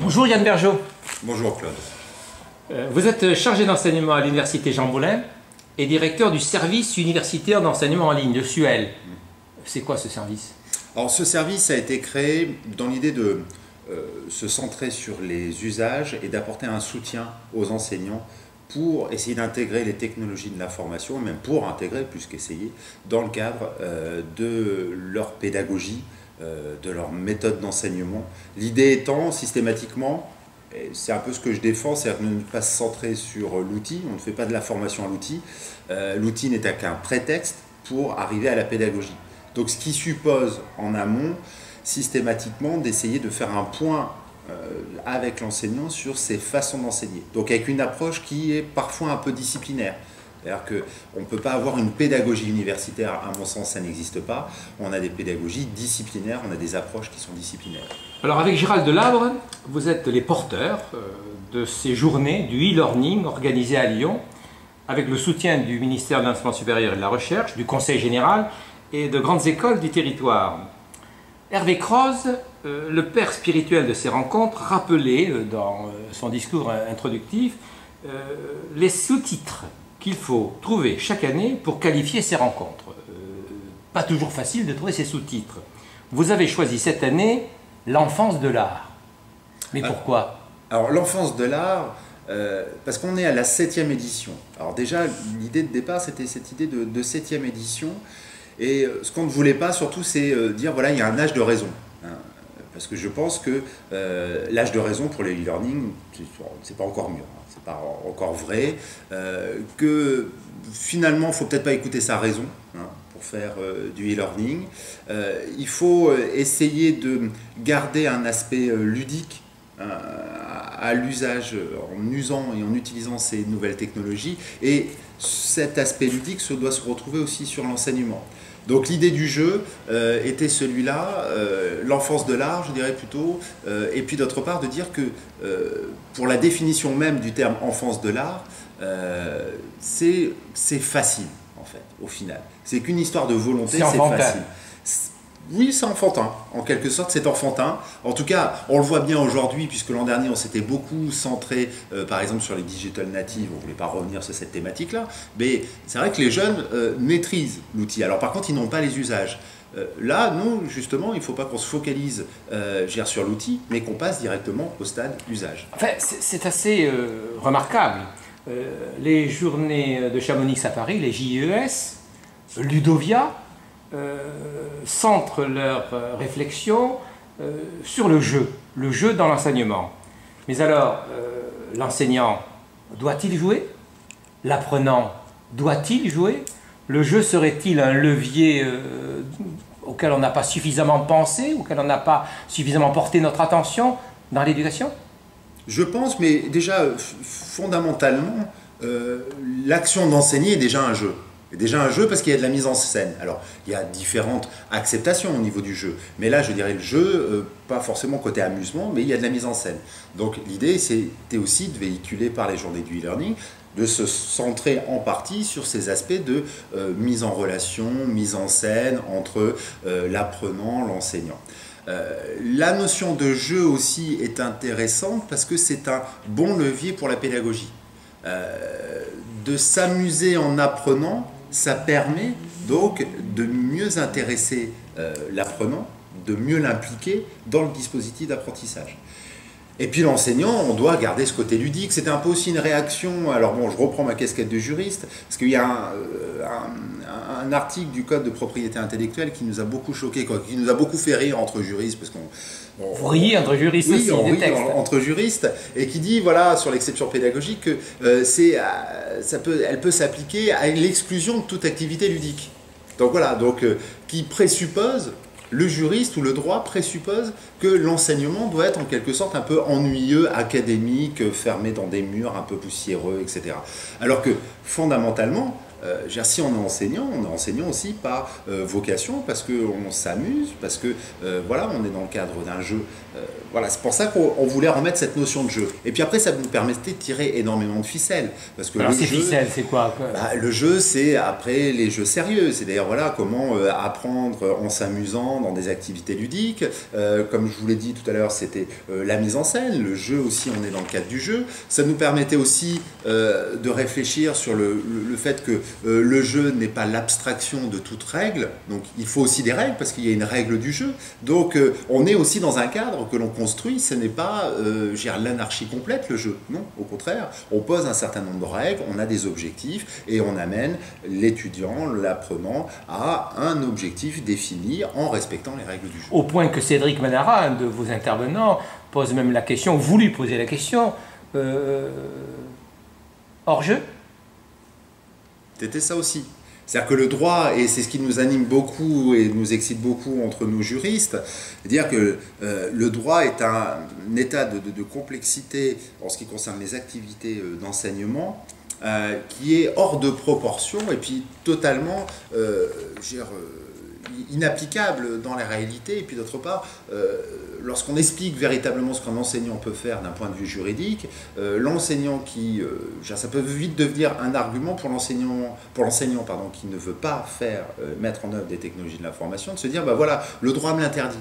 Bonjour Yann Bergeau. Bonjour Claude. Vous êtes chargé d'enseignement à l'Université Jean Moulin et directeur du service universitaire d'enseignement en ligne, le SUEL. C'est quoi ce service? Alors ce service a été créé dans l'idée de se centrer sur les usages et d'apporter un soutien aux enseignants pour essayer d'intégrer les technologies de l'information, et même pour intégrer, plus qu'essayer, dans le cadre de leur pédagogie, de leur méthode d'enseignement. L'idée étant systématiquement, et c'est un peu ce que je défends, c'est de ne pas se centrer sur l'outil, on ne fait pas de la formation à l'outil, l'outil n'est qu'un prétexte pour arriver à la pédagogie. Donc ce qui suppose en amont, systématiquement, d'essayer de faire un point avec l'enseignant sur ses façons d'enseigner. Donc avec une approche qui est parfois un peu disciplinaire. C'est-à-dire qu'on ne peut pas avoir une pédagogie universitaire, à mon sens ça n'existe pas. On a des pédagogies disciplinaires, on a des approches qui sont disciplinaires. Alors avec Gérald Delabre, vous êtes les porteurs de ces journées du e-learning organisées à Lyon, avec le soutien du ministère de l'Enseignement supérieur et de la Recherche, du Conseil général et de grandes écoles du territoire. Hervé Croze, le père spirituel de ces rencontres, rappelait dans son discours introductif les sous-titres qu'il faut trouver chaque année pour qualifier ces rencontres. Pas toujours facile de trouver ces sous-titres. Vous avez choisi cette année l'enfance de l'art. Mais pourquoi? Alors l'enfance de l'art, parce qu'on est à la 7e édition. Alors déjà, l'idée de départ, c'était cette idée de 7e édition. Et ce qu'on ne voulait pas, surtout, c'est dire, voilà, il y a un âge de raison. Hein, parce que je pense que l'âge de raison pour le e-learning, c'est pas encore mûr, hein, c'est pas encore vrai. Que finalement, il ne faut peut-être pas écouter sa raison hein, pour faire du e-learning. Il faut essayer de garder un aspect ludique à l'usage en usant et en utilisant ces nouvelles technologies. Et cet aspect ludique doit se retrouver aussi sur l'enseignement. Donc l'idée du jeu était celui-là, l'enfance de l'art, je dirais plutôt, et puis d'autre part de dire que pour la définition même du terme enfance de l'art, c'est facile en fait, au final. C'est qu'une histoire de volonté, c'est facile. Oui, c'est enfantin, en quelque sorte c'est enfantin. En tout cas, on le voit bien aujourd'hui, puisque l'an dernier on s'était beaucoup centré, par exemple sur les digital natives, on ne voulait pas revenir sur cette thématique-là, mais c'est vrai que les jeunes maîtrisent l'outil. Alors par contre, ils n'ont pas les usages. Là, nous, justement, il ne faut pas qu'on se focalise sur l'outil, mais qu'on passe directement au stade usage. Enfin, c'est assez remarquable. Les journées de Chamonix à Paris, les JES, Ludovia, centrent leur réflexion sur le jeu dans l'enseignement. Mais alors, l'enseignant doit-il jouer? L'apprenant doit-il jouer? Le jeu serait-il un levier auquel on n'a pas suffisamment pensé, auquel on n'a pas suffisamment porté notre attention dans l'éducation? Je pense, mais déjà, fondamentalement, l'action d'enseigner est déjà un jeu. Déjà un jeu parce qu'il y a de la mise en scène. Alors, il y a différentes acceptations au niveau du jeu. Mais là, je dirais le jeu, pas forcément côté amusement, mais il y a de la mise en scène. Donc, l'idée, c'était aussi de véhiculer par les journées du e-learning, de se centrer en partie sur ces aspects de mise en relation, mise en scène entre l'apprenant, l'enseignant. La notion de jeu aussi est intéressante parce que c'est un bon levier pour la pédagogie. De s'amuser en apprenant, ça permet donc de mieux intéresser l'apprenant, de mieux l'impliquer dans le dispositif d'apprentissage. Et puis l'enseignant, on doit garder ce côté ludique. C'était un peu aussi une réaction, alors bon, je reprends ma casquette de juriste, parce qu'il y a un article du Code de propriété intellectuelle qui nous a beaucoup choqué, qui nous a beaucoup fait rire entre juristes, parce qu'on... Vous riez entre juristes aussi, des textes. Entre juristes, et qui dit, voilà, sur l'exception pédagogique, que elle peut s'appliquer à l'exclusion de toute activité ludique. Donc voilà, qui présuppose, le juriste ou le droit présuppose que l'enseignement doit être en quelque sorte un peu ennuyeux, académique, fermé dans des murs un peu poussiéreux, etc. Alors que fondamentalement, si on est enseignant aussi par vocation, parce qu'on s'amuse, parce que voilà, on est dans le cadre d'un jeu. Voilà, c'est pour ça qu'on voulait remettre cette notion de jeu. Et puis après, ça nous permettait de tirer énormément de ficelles. Parce que alors ces ficelles, c'est quoi? Le jeu, c'est après les jeux sérieux. C'est d'ailleurs voilà, comment apprendre en s'amusant dans des activités ludiques. Comme je vous l'ai dit tout à l'heure, c'était la mise en scène. Le jeu aussi, on est dans le cadre du jeu. Ça nous permettait aussi de réfléchir sur le fait que le jeu n'est pas l'abstraction de toute règle. Donc il faut aussi des règles, parce qu'il y a une règle du jeu. Donc on est aussi dans un cadre que l'on construit. Ce n'est pas l'anarchie complète, le jeu. Non, au contraire, on pose un certain nombre de règles, on a des objectifs et on amène l'étudiant, l'apprenant à un objectif défini en respectant les règles du jeu. Au point que Cédric Manara, un de vos intervenants, pose même la question, voulut poser la question, hors jeu? C'était ça aussi. C'est-à-dire que le droit, et c'est ce qui nous anime beaucoup et nous excite beaucoup entre nous juristes, c'est-à-dire que le droit est un état de complexité en ce qui concerne les activités d'enseignement qui est hors de proportion et puis totalement inapplicable dans la réalité. Et puis d'autre part, lorsqu'on explique véritablement ce qu'un enseignant peut faire d'un point de vue juridique, l'enseignant ça peut vite devenir un argument pour l'enseignant qui ne veut pas mettre en œuvre des technologies de l'information, de se dire, bah voilà, le droit me l'interdit.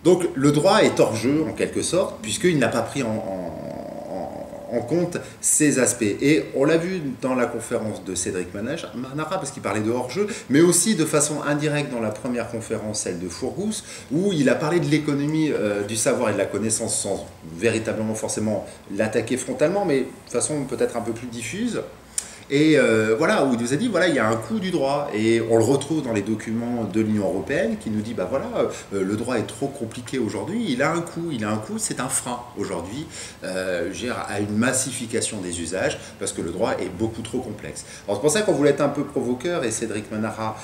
Donc le droit est hors jeu en quelque sorte, puisqu'il n'a pas pris en compte ces aspects. Et on l'a vu dans la conférence de Cédric Manara, parce qu'il parlait de hors-jeu, mais aussi de façon indirecte dans la première conférence, celle de Fourgousse, où il a parlé de l'économie du savoir et de la connaissance sans véritablement forcément l'attaquer frontalement, mais de façon peut-être un peu plus diffuse. Et voilà, où il nous a dit, voilà, il y a un coût du droit, et on le retrouve dans les documents de l'Union européenne, qui nous dit, bah voilà, le droit est trop compliqué aujourd'hui, il a un coût, c'est un frein aujourd'hui, à une massification des usages, parce que le droit est beaucoup trop complexe. Alors c'est pour ça qu'on voulait être un peu provoqueur, et Cédric Manara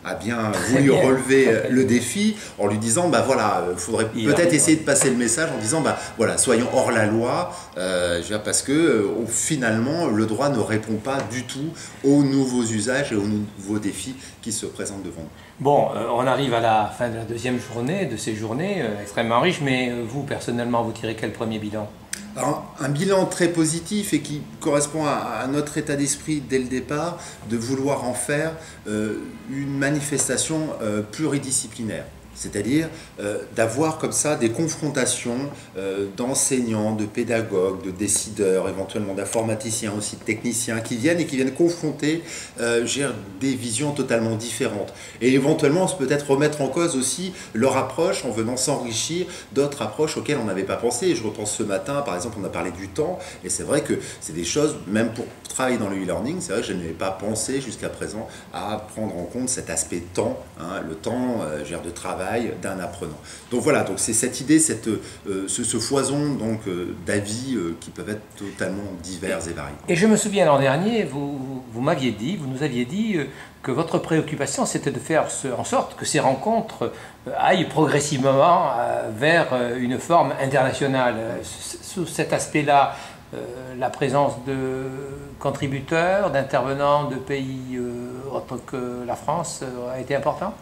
a bien voulu relever le défi, en lui disant, bah voilà, il faudrait peut-être essayer de passer le message en disant, bah voilà, soyons hors la loi, parce que finalement, le droit ne répond pas du tout aux nouveaux usages et aux nouveaux défis qui se présentent devant nous. Bon, on arrive à la fin de la deuxième journée, de ces journées extrêmement riches, mais vous, personnellement, vous tirez quel premier bilan? Alors, un bilan très positif et qui correspond à notre état d'esprit dès le départ, de vouloir en faire une manifestation pluridisciplinaire. C'est-à-dire d'avoir comme ça des confrontations d'enseignants, de pédagogues, de décideurs, éventuellement d'informaticiens aussi, de techniciens qui viennent confronter des visions totalement différentes. Et éventuellement peut-être remettre en cause aussi leur approche en venant s'enrichir d'autres approches auxquelles on n'avait pas pensé. Et je repense ce matin, par exemple, on a parlé du temps, et c'est vrai que c'est des choses, même pour travailler dans le e-learning, c'est vrai que je n'avais pas pensé jusqu'à présent à prendre en compte cet aspect temps, hein, le temps de travail d'un apprenant. Donc voilà, donc c'est cette idée, ce foison d'avis qui peuvent être totalement divers et variés. Et je me souviens l'an dernier, vous nous aviez dit que votre préoccupation c'était de faire en sorte que ces rencontres aillent progressivement vers une forme internationale. Sous cet aspect-là, la présence de contributeurs, d'intervenants de pays autres que la France a été importante?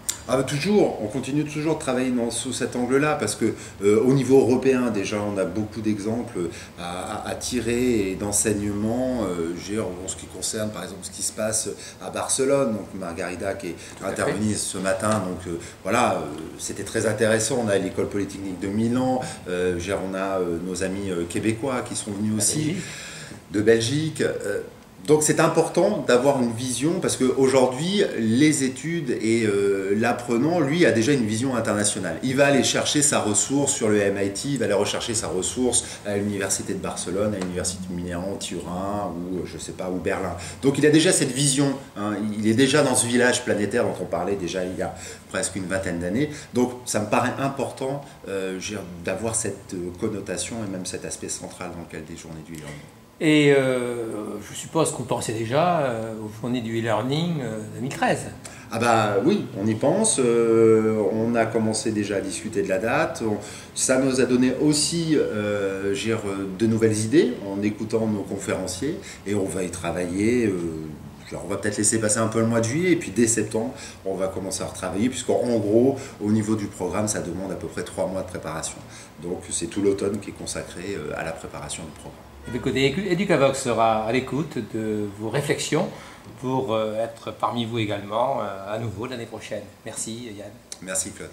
Toujours, on continue toujours de travailler sous cet angle-là parce que au niveau européen déjà on a beaucoup d'exemples à tirer et d'enseignements en ce qui concerne par exemple ce qui se passe à Barcelone. Donc Margarida qui est intervenue ce matin, donc voilà, c'était très intéressant. On a l'école polytechnique de Milan, on a nos amis québécois qui sont venus aussi de Belgique. Donc c'est important d'avoir une vision parce qu'aujourd'hui, les études et l'apprenant, lui, a déjà une vision internationale. Il va aller chercher sa ressource sur le MIT, il va aller rechercher sa ressource à l'université de Barcelone, à l'université de Milan, Turin ou je sais pas, ou Berlin. Donc il a déjà cette vision, hein, il est déjà dans ce village planétaire dont on parlait déjà il y a presque une vingtaine d'années. Donc ça me paraît important d'avoir cette connotation et même cet aspect central dans le cadre des journées du e-learning. Et je suppose que vous pensez déjà aux journées du e-learning 2013. Ah bah oui, on y pense, on a commencé déjà à discuter de la date, ça nous a donné aussi de nouvelles idées en écoutant nos conférenciers et on va y travailler. On va peut-être laisser passer un peu le mois de juillet et puis dès septembre, on va commencer à retravailler puisqu'en gros, au niveau du programme, ça demande à peu près 3 mois de préparation. Donc c'est tout l'automne qui est consacré à la préparation du programme. Du côté, Educavox sera à l'écoute de vos réflexions pour être parmi vous également à nouveau l'année prochaine. Merci Yann. Merci Claude.